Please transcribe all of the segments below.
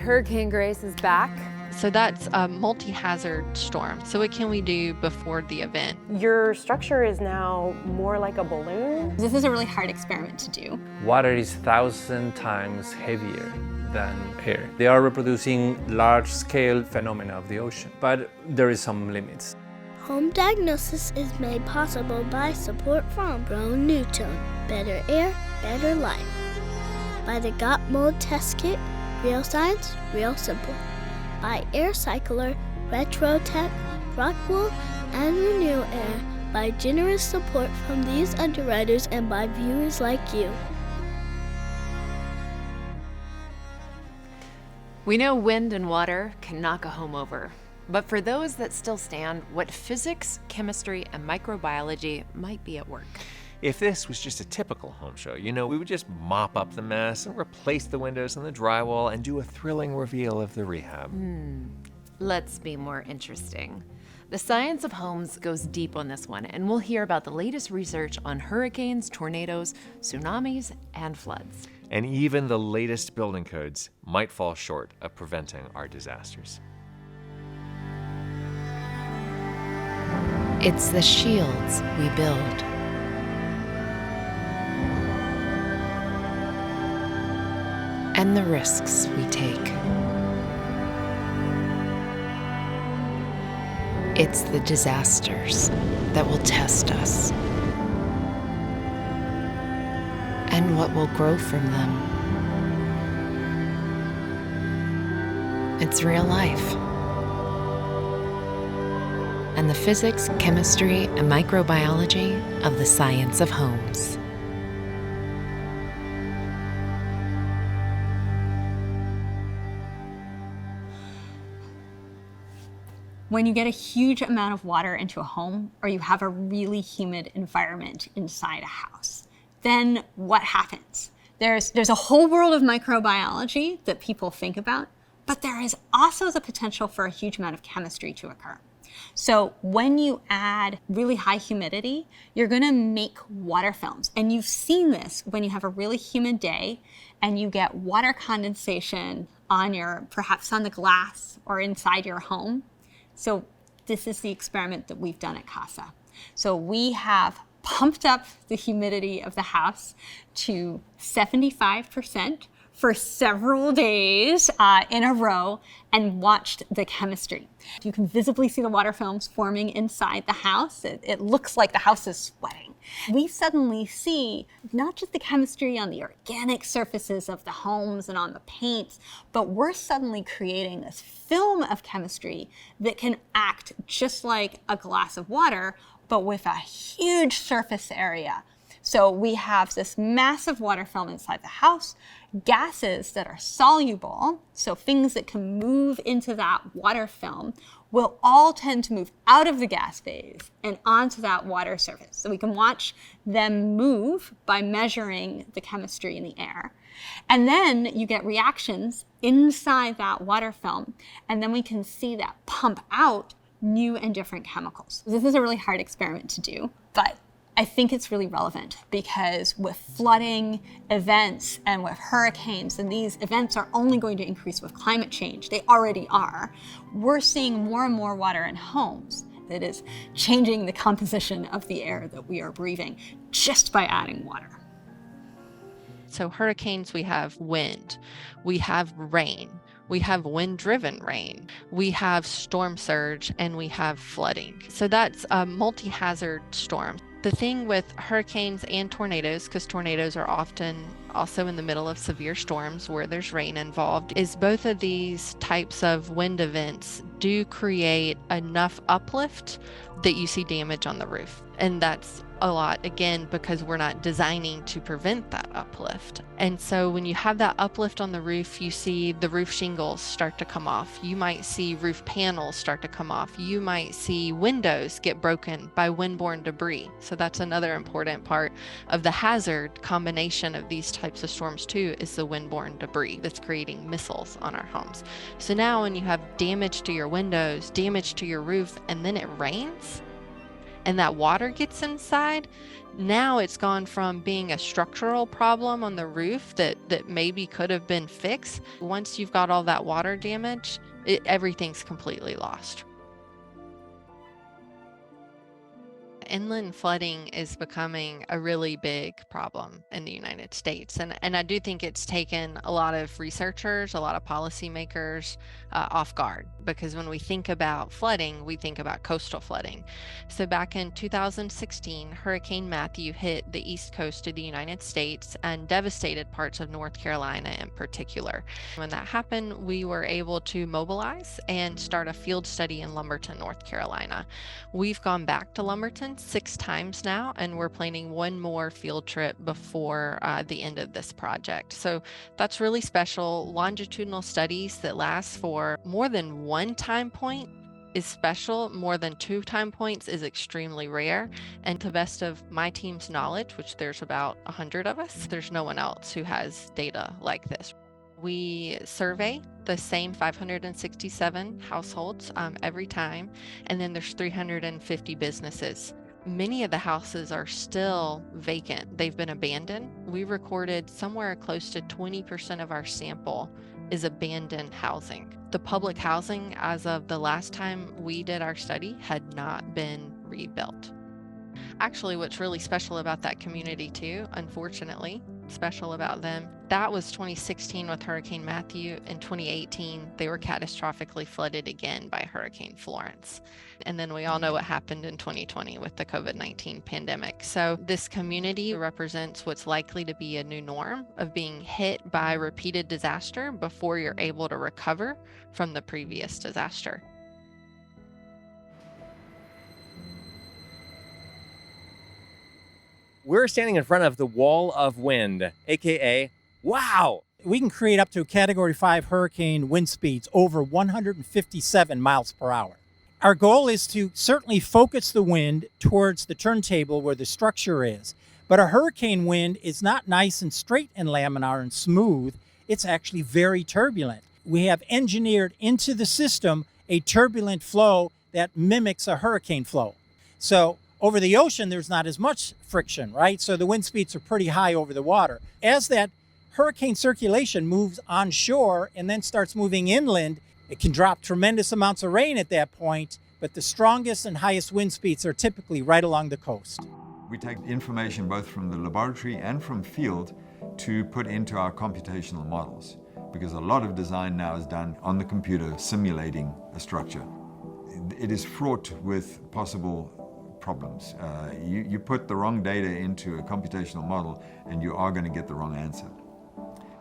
Hurricane Grace is back. So that's a multi-hazard storm. So what can we do before the event? Your structure is now more like a balloon. This is a really hard experiment to do. Water is 1,000 times heavier than air. They are reproducing large-scale phenomena of the ocean, but there is some limits. Home diagnosis is made possible by support from Newton. Better air, better life. By the Got Mold Test Kit, real science, real simple. By Air Cycler, RetroTech, Rockwool, and Renew Air. By generous support from these underwriters and by viewers like you. We know wind and water can knock a home over. But for those that still stand, what physics, chemistry, and microbiology might be at work? If this was just a typical home show, we would just mop up the mess and replace the windows and the drywall and do a thrilling reveal of the rehab. Let's be more interesting. The science of homes goes deep on this one, and we'll hear about the latest research on hurricanes, tornadoes, tsunamis, and floods. And even the latest building codes might fall short of preventing our disasters. It's the shields we build. And the risks we take. It's the disasters that will test us. And what will grow from them. It's real life. And the physics, chemistry, and microbiology of the science of homes. When you get a huge amount of water into a home, or you have a really humid environment inside a house, then what happens? There's a whole world of microbiology that people think about, but there is also the potential for a huge amount of chemistry to occur. So when you add really high humidity, you're gonna make water films. And you've seen this when you have a really humid day and you get water condensation perhaps on the glass or inside your home. So this is the experiment that we've done at CASA. So we have pumped up the humidity of the house to 75% for several days in a row and watched the chemistry. You can visibly see the water films forming inside the house. It looks like the house is sweating. We suddenly see not just the chemistry on the organic surfaces of the homes and on the paints, but we're suddenly creating this film of chemistry that can act just like a glass of water, but with a huge surface area. So we have this massive water film inside the house, gases that are soluble, so things that can move into that water film will all tend to move out of the gas phase and onto that water surface. So we can watch them move by measuring the chemistry in the air. And then you get reactions inside that water film, and then we can see that pump out new and different chemicals. This is a really hard experiment to do, but I think it's really relevant because with flooding events and with hurricanes, and these events are only going to increase with climate change, they already are, we're seeing more and more water in homes that is changing the composition of the air that we are breathing just by adding water. So hurricanes, we have wind, we have rain, we have wind-driven rain, we have storm surge, and we have flooding. So that's a multi-hazard storm. The thing with hurricanes and tornadoes, because tornadoes are often also in the middle of severe storms where there's rain involved, is both of these types of wind events do create enough uplift that you see damage on the roof. And that's a lot, again, because we're not designing to prevent that uplift. And so when you have that uplift on the roof, you see the roof shingles start to come off. You might see roof panels start to come off. You might see windows get broken by windborne debris. So that's another important part of the hazard combination of these types of storms too, is the windborne debris that's creating missiles on our homes. So now when you have damage to your windows, damage to your roof, and then it rains, and that water gets inside, now it's gone from being a structural problem on the roof that maybe could have been fixed. Once you've got all that water damage, everything's completely lost. Inland flooding is becoming a really big problem in the United States. And I do think it's taken a lot of researchers, a lot of policymakers off guard, because when we think about flooding, we think about coastal flooding. So back in 2016, Hurricane Matthew hit the east coast of the United States and devastated parts of North Carolina in particular. When that happened, we were able to mobilize and start a field study in Lumberton, North Carolina. We've gone back to Lumberton 6 times now, and we're planning one more field trip before the end of this project. So that's really special. Longitudinal studies that last for more than one time point is special. More than 2 time points is extremely rare. And to the best of my team's knowledge, which there's about 100 of us, there's no one else who has data like this. We survey the same 567 households every time, and then there's 350 businesses. Many of the houses are still vacant. They've been abandoned. We recorded somewhere close to 20% of our sample is abandoned housing. The public housing, as of the last time we did our study, had not been rebuilt. Actually, what's really special about that community too, unfortunately, special about them, that was 2016 with Hurricane Matthew. In 2018, they were catastrophically flooded again by Hurricane Florence. And then we all know what happened in 2020 with the COVID-19 pandemic. So this community represents what's likely to be a new norm of being hit by repeated disaster before you're able to recover from the previous disaster. We're standing in front of the wall of wind, aka wow! We can create up to a Category 5 hurricane wind speeds over 157 miles per hour. Our goal is to certainly focus the wind towards the turntable where the structure is. But a hurricane wind is not nice and straight and laminar and smooth. It's actually very turbulent. We have engineered into the system a turbulent flow that mimics a hurricane flow. So over the ocean, there's not as much friction, right? So the wind speeds are pretty high over the water. As that hurricane circulation moves onshore and then starts moving inland, it can drop tremendous amounts of rain at that point, but the strongest and highest wind speeds are typically right along the coast. We take information both from the laboratory and from field to put into our computational models, because a lot of design now is done on the computer simulating a structure. It is fraught with possible problems. You put the wrong data into a computational model and you are going to get the wrong answer.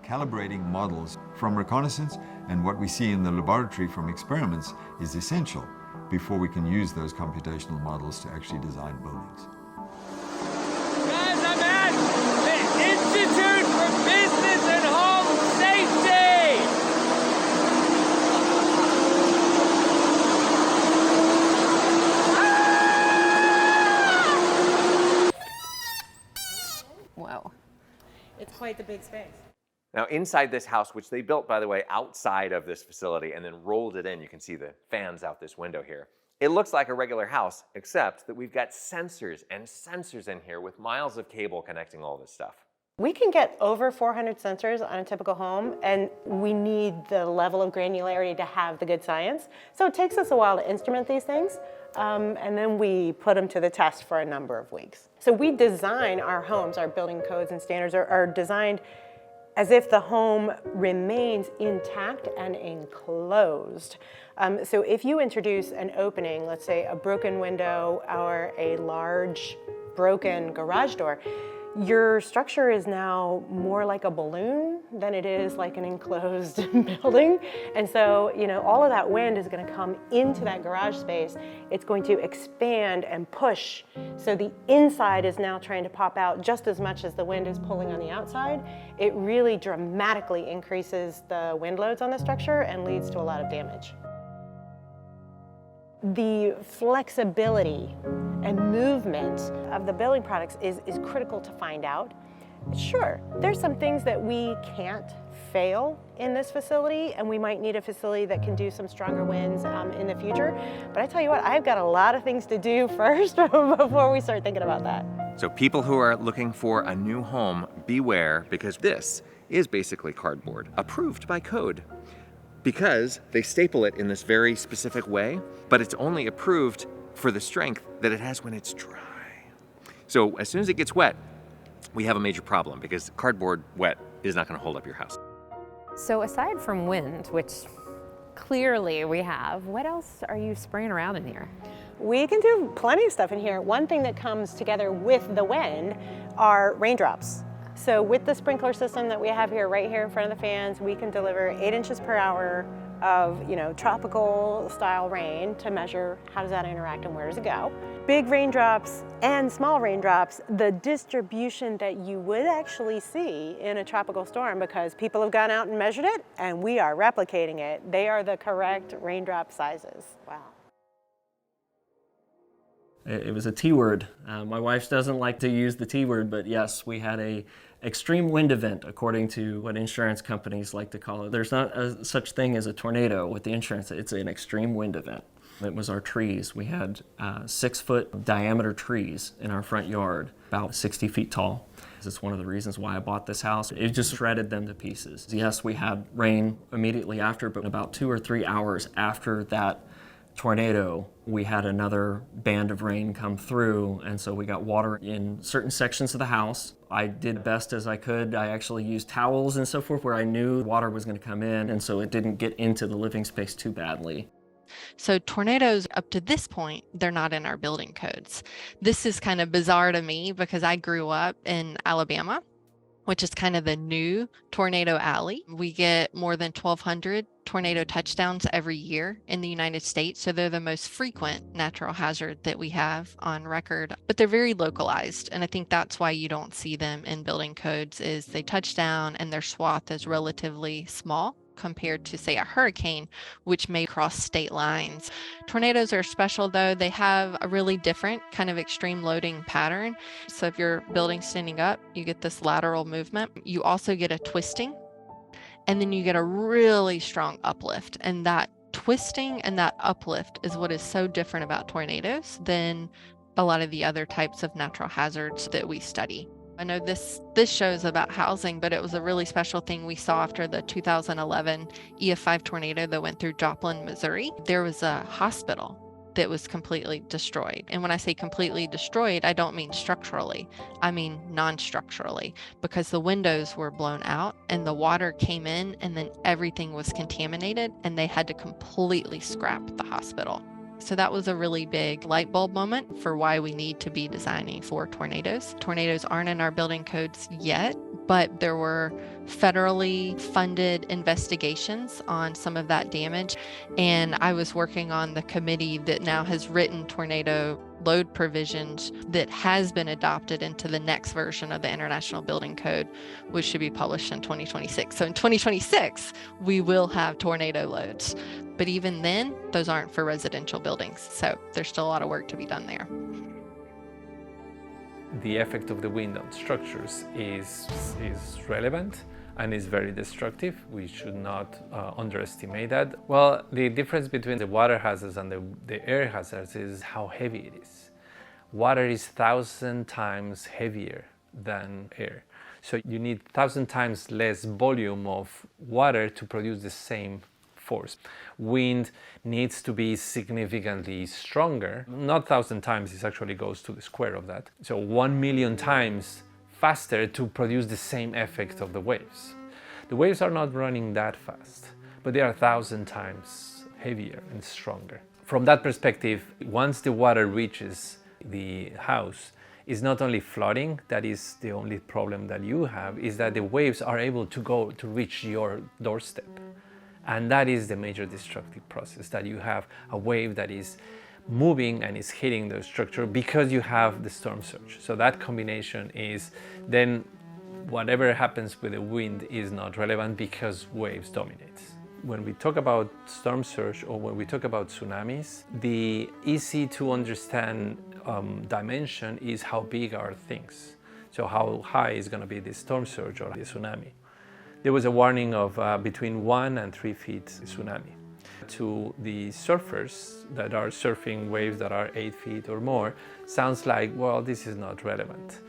Calibrating models from reconnaissance and what we see in the laboratory from experiments is essential before we can use those computational models to actually design buildings. Guys, I'm at the Institute for Business and Home Safety! Whoa. It's quite the big space. Now inside this house, which they built, by the way, outside of this facility and then rolled it in, you can see the fans out this window here. It looks like a regular house, except that we've got sensors and sensors in here with miles of cable connecting all this stuff. We can get over 400 sensors on a typical home, and we need the level of granularity to have the good science. So it takes us a while to instrument these things, and then we put them to the test for a number of weeks. So we design our homes, our building codes and standards are designed as if the home remains intact and enclosed. So if you introduce an opening, let's say a broken window or a large broken garage door, your structure is now more like a balloon than it is like an enclosed building. And so, all of that wind is going to come into that garage space. It's going to expand and push. So the inside is now trying to pop out just as much as the wind is pulling on the outside. It really dramatically increases the wind loads on the structure and leads to a lot of damage. The flexibility and movement of the building products is critical to find out. Sure, there's some things that we can't fail in this facility, and we might need a facility that can do some stronger winds in the future. But I tell you what, I've got a lot of things to do first before we start thinking about that. So people who are looking for a new home, beware, because this is basically cardboard, approved by code, because they staple it in this very specific way, but it's only approved for the strength that it has when it's dry. So as soon as it gets wet, we have a major problem, because cardboard wet is not going to hold up your house. So aside from wind, which clearly we have, what else are you spraying around in here? We can do plenty of stuff in here. One thing that comes together with the wind are raindrops. So with the sprinkler system that we have here, right here in front of the fans, we can deliver 8 inches per hour of, tropical style rain to measure how does that interact and where does it go. Big raindrops and small raindrops, the distribution that you would actually see in a tropical storm, because people have gone out and measured it and we are replicating it. They are the correct raindrop sizes. Wow. It was a T word. My wife doesn't like to use the T word, but yes, we had a extreme wind event, according to what insurance companies like to call it. There's not such thing as a tornado with the insurance. It's an extreme wind event. It was our trees. We had 6-foot diameter trees in our front yard, about 60 feet tall. It's one of the reasons why I bought this house. It just shredded them to pieces. Yes, we had rain immediately after, but about 2 or 3 hours after that tornado, we had another band of rain come through, and so we got water in certain sections of the house. I did best as I could. I actually used towels and so forth where I knew water was going to come in, and so it didn't get into the living space too badly. So tornadoes, up to this point, they're not in our building codes. This is kind of bizarre to me because I grew up in Alabama, which is kind of the new tornado alley. We get more than 1,200 tornado touchdowns every year in the United States. So they're the most frequent natural hazard that we have on record, but they're very localized. And I think that's why you don't see them in building codes, is they touch down and their swath is relatively small compared to, say, a hurricane, which may cross state lines. Tornadoes are special, though. They have a really different kind of extreme loading pattern. So if your building's standing up, you get this lateral movement. You also get a twisting, and then you get a really strong uplift. And that twisting and that uplift is what is so different about tornadoes than a lot of the other types of natural hazards that we study. I know this show's about housing, but it was a really special thing we saw after the 2011 EF5 tornado that went through Joplin, Missouri. There was a hospital that was completely destroyed. And when I say completely destroyed, I don't mean structurally. I mean non-structurally, because the windows were blown out and the water came in and then everything was contaminated and they had to completely scrap the hospital. So that was a really big light bulb moment for why we need to be designing for tornadoes. Tornadoes aren't in our building codes yet, but there were federally funded investigations on some of that damage. And I was working on the committee that now has written tornado load provisions that has been adopted into the next version of the International Building Code, which should be published in 2026. So in 2026, we will have tornado loads. But even then, those aren't for residential buildings. So there's still a lot of work to be done there. The effect of the wind on structures is relevant and is very destructive. We should not underestimate that. Well, the difference between the water hazards and the air hazards is how heavy it is. Water is 1,000 times heavier than air. So you need 1,000 times less volume of water to produce the same force. Wind needs to be significantly stronger. Not 1,000 times, it actually goes to the square of that. So 1,000,000 times faster to produce the same effect of the waves. The waves are not running that fast, but they are 1,000 times heavier and stronger. From that perspective, once the water reaches the house, it's not only flooding, that is the only problem that you have, is that the waves are able to reach your doorstep. And that is the major destructive process, that you have a wave that is moving and is hitting the structure because you have the storm surge. So that combination is then whatever happens with the wind is not relevant because waves dominate. When we talk about storm surge or when we talk about tsunamis, the easy to understand dimension is how big are things. So how high is going to be the storm surge or the tsunami. there was a warning of between 1 and 3 feet tsunami. To the surfers that are surfing waves that are 8 feet or more, sounds like, well, this is not relevant.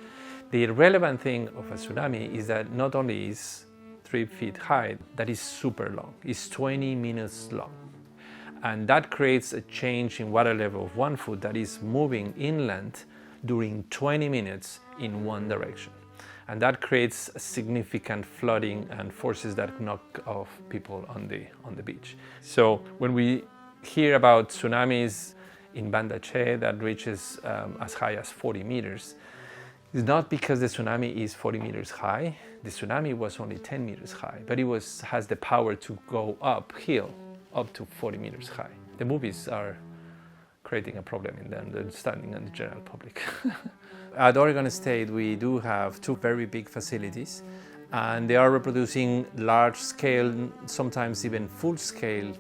The relevant thing of a tsunami is that not only is 3 feet high, that is super long. It's 20 minutes long. And that creates a change in water level of 1 foot that is moving inland during 20 minutes in one direction. And that creates significant flooding and forces that knock off people on the beach. So when we hear about tsunamis in Banda Che that reaches as high as 40 meters, it's not because the tsunami is 40 meters high. The tsunami was only 10 meters high, but it has the power to go uphill up to 40 meters high. The movies are creating a problem in the understanding of the general public. At Oregon State, we do have 2 very big facilities, and they are reproducing large-scale, sometimes even full-scale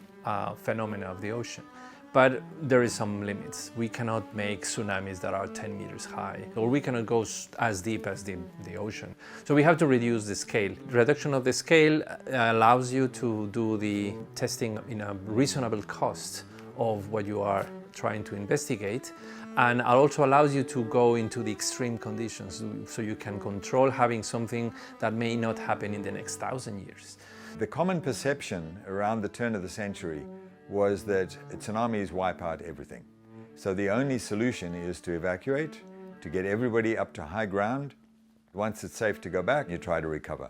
phenomena of the ocean. But there is some limits. We cannot make tsunamis that are 10 meters high, or we cannot go as deep as the ocean. So we have to reduce the scale. Reduction of the scale allows you to do the testing in a reasonable cost of what you are trying to investigate, and it also allows you to go into the extreme conditions so you can control having something that may not happen in the next 1,000 years. The common perception around the turn of the century was that tsunamis wipe out everything. So the only solution is to evacuate, to get everybody up to high ground. Once it's safe to go back, you try to recover.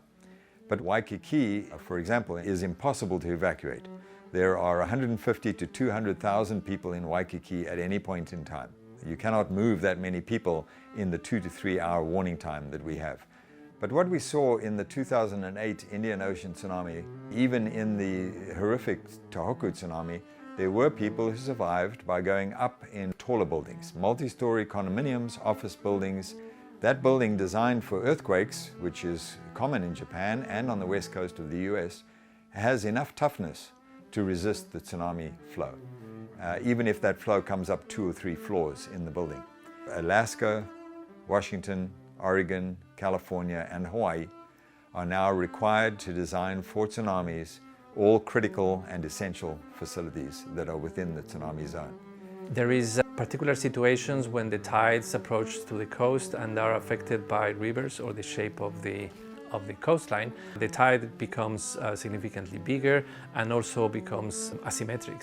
But Waikiki, for example, is impossible to evacuate. There are 150 to 200,000 people in Waikiki at any point in time. You cannot move that many people in the 2 to 3 hour warning time that we have. But what we saw in the 2008 Indian Ocean tsunami, even in the horrific Tohoku tsunami, there were people who survived by going up in taller buildings, multi-story condominiums, office buildings. That building designed for earthquakes, which is common in Japan and on the west coast of the US, has enough toughness to resist the tsunami flow, even if that flow comes up 2 or 3 floors in the building. Alaska, Washington, Oregon, California, and Hawaii are now required to design for tsunamis all critical and essential facilities that are within the tsunami zone. There is particular situations when the tides approach to the coast and are affected by rivers or the shape of the coastline. The tide becomes significantly bigger and also becomes asymmetric,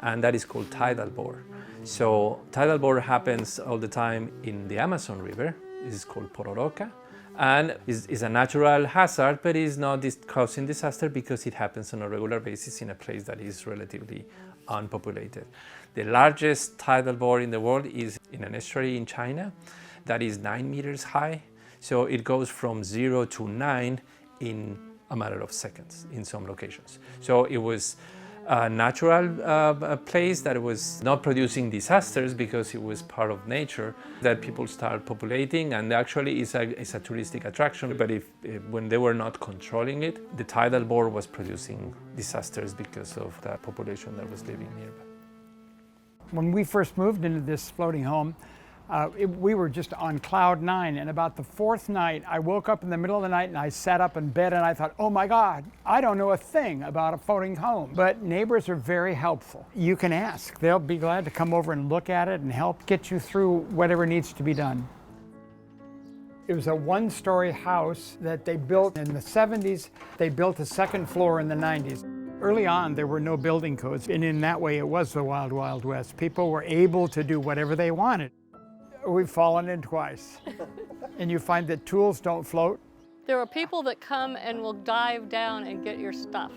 and that is called tidal bore. So tidal bore happens all the time in the Amazon River. This is called pororoca, and is a natural hazard, but is not causing disaster because it happens on a regular basis in a place that is relatively unpopulated. The largest tidal bore in the world is in an estuary in China that is 9 meters high. So it goes from 0 to 9 in a matter of seconds in some locations. So it was a natural place that was not producing disasters because it was part of nature that people start populating, and actually it's a touristic attraction. But when they were not controlling it, the tidal bore was producing disasters because of the population that was living nearby. When we first moved into this floating home, we were just on cloud 9, and about the 4th night I woke up in the middle of the night and I sat up in bed and I thought, oh my God, I don't know a thing about a floating home. But neighbors are very helpful. You can ask. They'll be glad to come over and look at it and help get you through whatever needs to be done. It was a 1-story house that they built in the 70s. They built a 2nd floor in the 90s. Early on, there were no building codes, and in that way it was the Wild Wild West. People were able to do whatever they wanted. We've fallen in twice. And you find that tools don't float. There are people that come and will dive down and get your stuff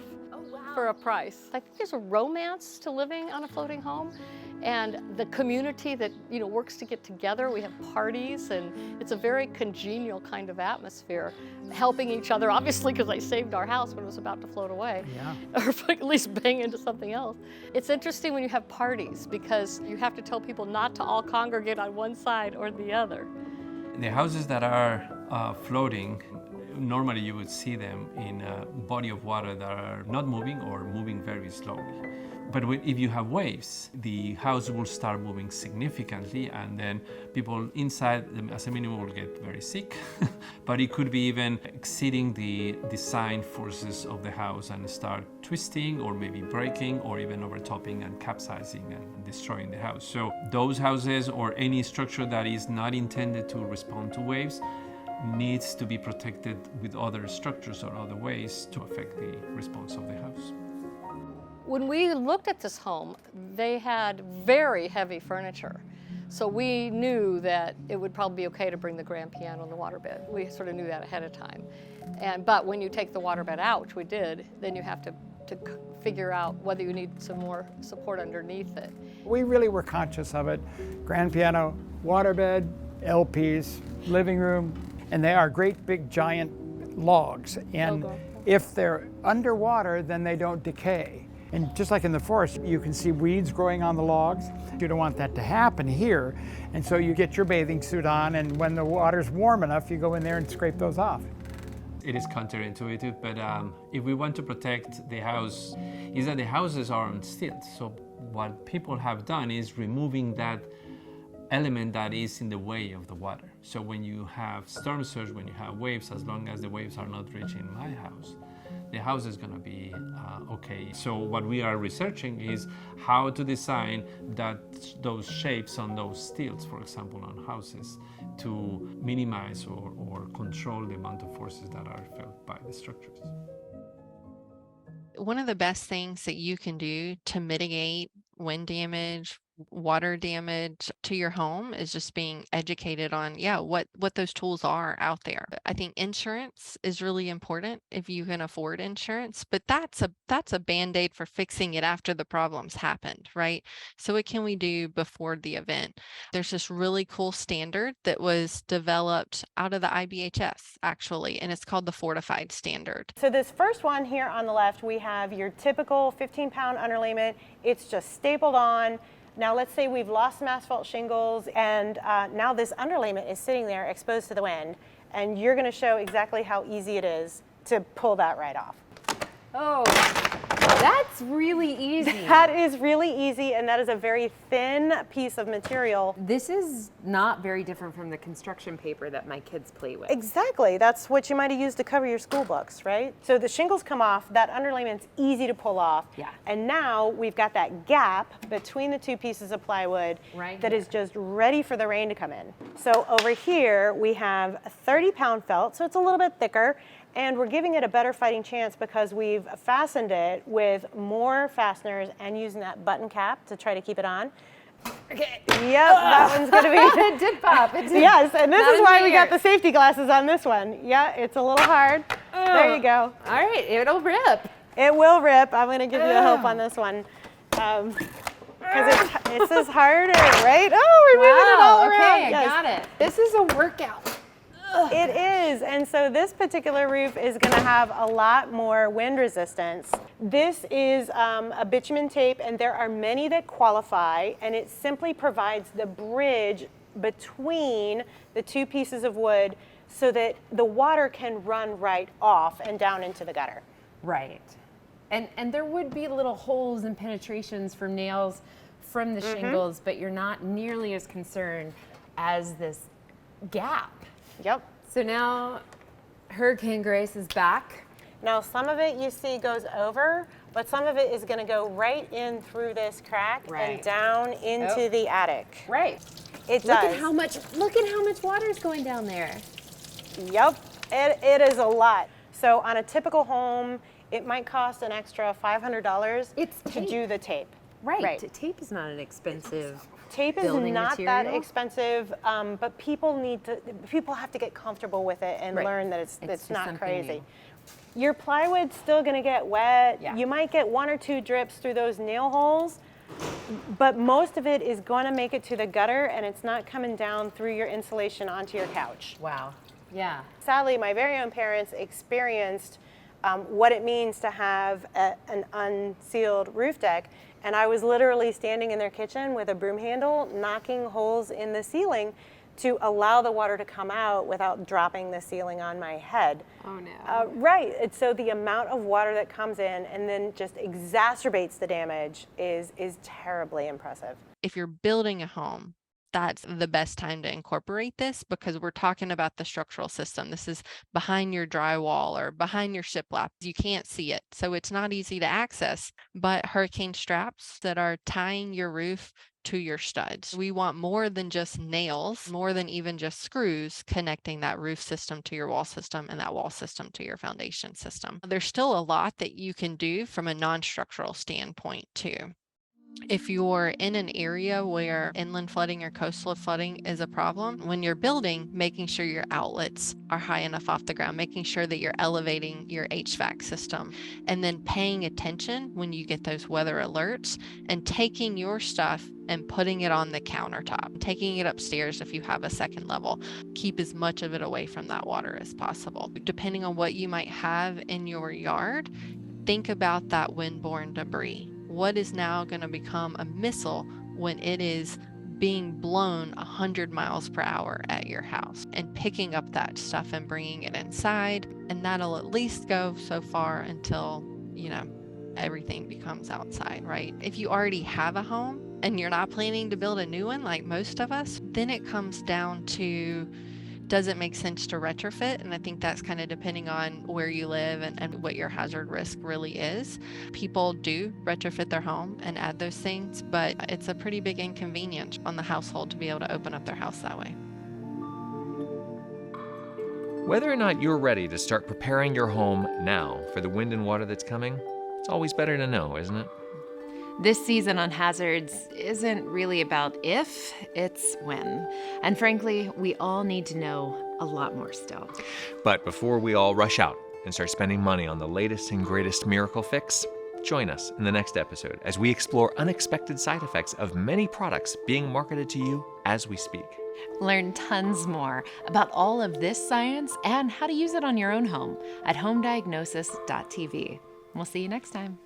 for a price. I think there's a romance to living on a floating home, and the community that works to get together. We have parties, and it's a very congenial kind of atmosphere, helping each other, obviously, because I saved our house when it was about to float away, or at least bang into something else. It's interesting when you have parties because you have to tell people not to all congregate on one side or the other. The houses that are floating, normally you would see them in a body of water that are not moving or moving very slowly. But if you have waves, the house will start moving significantly, and then people inside, as a minimum, will get very sick. But it could be even exceeding the design forces of the house and start twisting or maybe breaking or even overtopping and capsizing and destroying the house. So those houses or any structure that is not intended to respond to waves needs to be protected with other structures or other ways to affect the response of the house. When we looked at this home, they had very heavy furniture. So we knew that it would probably be okay to bring the grand piano and the waterbed. We sort of knew that ahead of time. But when you take the waterbed out, which we did, then you have to figure out whether you need some more support underneath it. We really were conscious of it. Grand piano, waterbed, LPs, living room, and they are great big giant logs. And if they're underwater, then they don't decay. And just like in the forest, you can see weeds growing on the logs. You don't want that to happen here. And so you get your bathing suit on, and when the water's warm enough, you go in there and scrape those off. It is counterintuitive, but if we want to protect the house, is that the houses are on stilts. So what people have done is removing that element that is in the way of the water. So when you have storm surge, when you have waves, as long as the waves are not reaching my house is going to be okay. So what we are researching is how to design those shapes on those stilts, for example, on houses, to minimize or control the amount of forces that are felt by the structures. One of the best things that you can do to mitigate wind damage, water damage to your home is just being educated on what those tools are out there. I think insurance is really important if you can afford insurance, but that's a band-aid for fixing it after the problems happened, right? So what can we do before the event? There's this really cool standard that was developed out of the IBHS actually, and it's called the Fortified standard. So this first one here on the left, we have your typical 15-pound underlayment. It's just stapled on. Now let's say we've lost some asphalt shingles, and now this underlayment is sitting there exposed to the wind, and you're going to show exactly how easy it is to pull that right off. Oh, that's really easy. That is really easy, and that is a very thin piece of material. This is not very different from the construction paper that my kids play with. Exactly. That's what you might have used to cover your school books, right? So the shingles come off, that underlayment's easy to pull off. Yeah. And now we've got that gap between the two pieces of plywood that is just ready for the rain to come in. So over here we have a 30-pound felt, so it's a little bit thicker. And we're giving it a better fighting chance because we've fastened it with more fasteners and using that button cap to try to keep it on. Okay. Yep, that one's gonna be. It did pop. It did. Yes, and this is why we got the safety glasses on this one. Yeah, it's a little hard. There you go. All right, it'll rip. It will rip. I'm gonna give you a help on this one. Because this is harder, right? Oh, we're moving it all around. Okay, I got it. This is a workout. It is, and so this particular roof is going to have a lot more wind resistance. This is a bitumen tape, and there are many that qualify, and it simply provides the bridge between the two pieces of wood so that the water can run right off and down into the gutter. Right. And there would be little holes and penetrations from nails from the shingles, but you're not nearly as concerned as this gap. Yep. So now Hurricane Grace is back. Now some of it you see goes over, but some of it is going to go right in through this crack and down into the attic. Right. It Look does. at how much water is going down there. Yep. It is a lot. So on a typical home, it might cost an extra $500 to do the tape. Right. Tape is not an expensive Tape is building not material. that expensive, but people have to get comfortable with it and learn that it's not crazy. New. Your plywood's still going to get wet. Yeah. You might get one or two drips through those nail holes, but most of it is going to make it to the gutter, and it's not coming down through your insulation onto your couch. Wow. Yeah. Sadly, my very own parents experienced what it means to have an unsealed roof deck. And I was literally standing in their kitchen with a broom handle, knocking holes in the ceiling to allow the water to come out without dropping the ceiling on my head. Oh no. Right, and so the amount of water that comes in and then just exacerbates the damage is terribly impressive. If you're building a home, that's the best time to incorporate this, because we're talking about the structural system. This is behind your drywall or behind your shiplap. You can't see it, so it's not easy to access, but hurricane straps that are tying your roof to your studs. We want more than just nails, more than even just screws connecting that roof system to your wall system and that wall system to your foundation system. There's still a lot that you can do from a non-structural standpoint too. If you're in an area where inland flooding or coastal flooding is a problem, when you're building, making sure your outlets are high enough off the ground, making sure that you're elevating your HVAC system, and then paying attention when you get those weather alerts and taking your stuff and putting it on the countertop, taking it upstairs if you have a second level. Keep as much of it away from that water as possible. Depending on what you might have in your yard, think about that windborne debris. What is now going to become a missile when it is being blown 100 miles per hour at your house, and picking up that stuff and bringing it inside, and that'll at least go so far until, everything becomes outside, right? If you already have a home and you're not planning to build a new one like most of us, then it comes down to, does it make sense to retrofit? And I think that's kind of depending on where you live and what your hazard risk really is. People do retrofit their home and add those things, but it's a pretty big inconvenience on the household to be able to open up their house that way. Whether or not you're ready to start preparing your home now for the wind and water that's coming, it's always better to know, isn't it? This season on hazards isn't really about if, it's when. And frankly, we all need to know a lot more still. But before we all rush out and start spending money on the latest and greatest miracle fix, join us in the next episode as we explore unexpected side effects of many products being marketed to you as we speak. Learn tons more about all of this science and how to use it on your own home at homediagnosis.tv. We'll see you next time.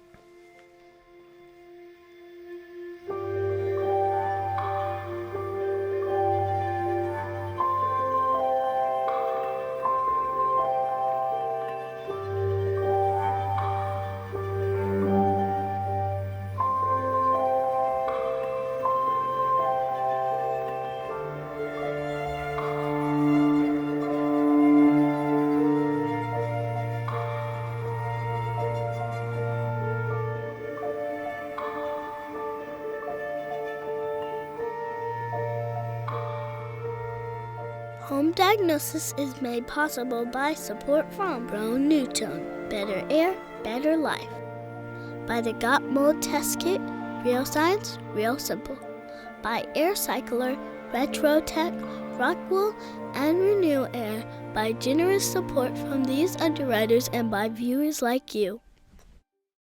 Home Diagnosis is made possible by support from Newton, Better Air, Better Life. By the Got Mold Test Kit, Real Science, Real Simple. By Air Cycler, RetroTech, Rockwool, and Renew Air. By generous support from these underwriters and by viewers like you.